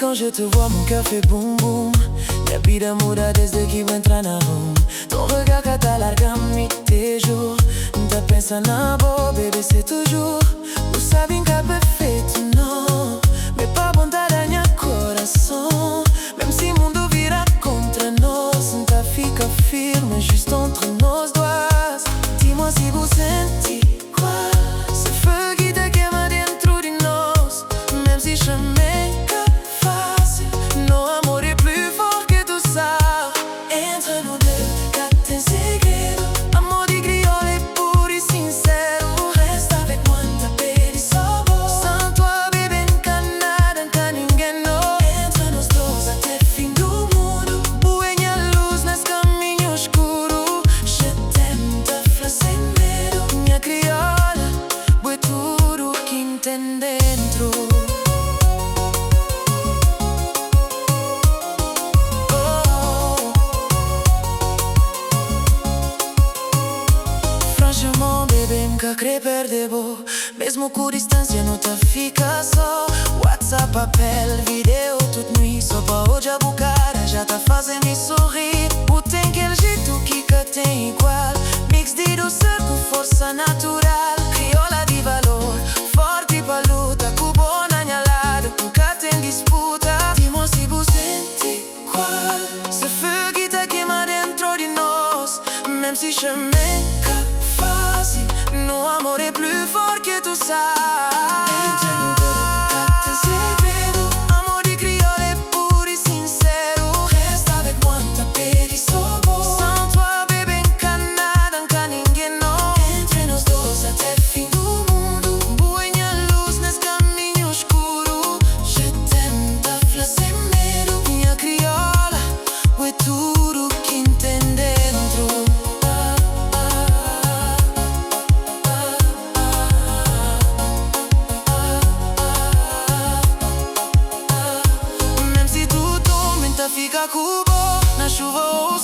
quand je te vois, mon cœur fait boum boum. Minha vida muda desde que entra na room. Ton regard cata larga-m tes jours. Tá pensa na boa, bébé, c'est toujours. Não sabem que é perfeito, não. Mais pas bondade a minha coração. Même si mundo vira contra nós, tá fica firme juste entre nós dós. Dis-moi si vous sentez quoi? Ce feu qui te quema dentro de nós. Même si chemin que facile, nos amor est plus fort que tout ça. Entre nous deux, quand en segredo, amor de criola est pur et sincero. Reste avec moi, ta pedi sabor. Sans toi, bébé, nunca nada, nunca ninguém não. Entre nós dois até fim do mundo. Buena luz nesse caminho escuro. Je t'aime, ta flor sem medo. Minha criola, é tudo que tem dentro. Franchement, bébé, nunca crei perder vou. Mesmo com distância, não tá fica só. WhatsApp, papel, vídeo, toute nuit. Só pra hoje a cara já tá fazendo me sorrir. O tem aquele jeito que tem igual. Mix de doçura com força natural. Criola de valor, forte pra luta. Com bom na minha lado, nunca tem disputa. Dis-moi si vous sentez quoi? Ce feu qui te quema dentro de nós. Même si chemin que facile, nos amor est plus fort que tout ça. Entre nous deux, quand en segredo, amor de criola est pur et sincero. Reste avec moi, ta pedi sabor. Sans toi, bébé, nunca nada, nunca ninguém não. Entre nós dois até fim do mundo. Buena luz nesse caminho escuro. Je t'aime, ta flor sem medo. Minha criola, é tudo que tem dentro. Même si tout tombe, tá fica cubo. Na chuva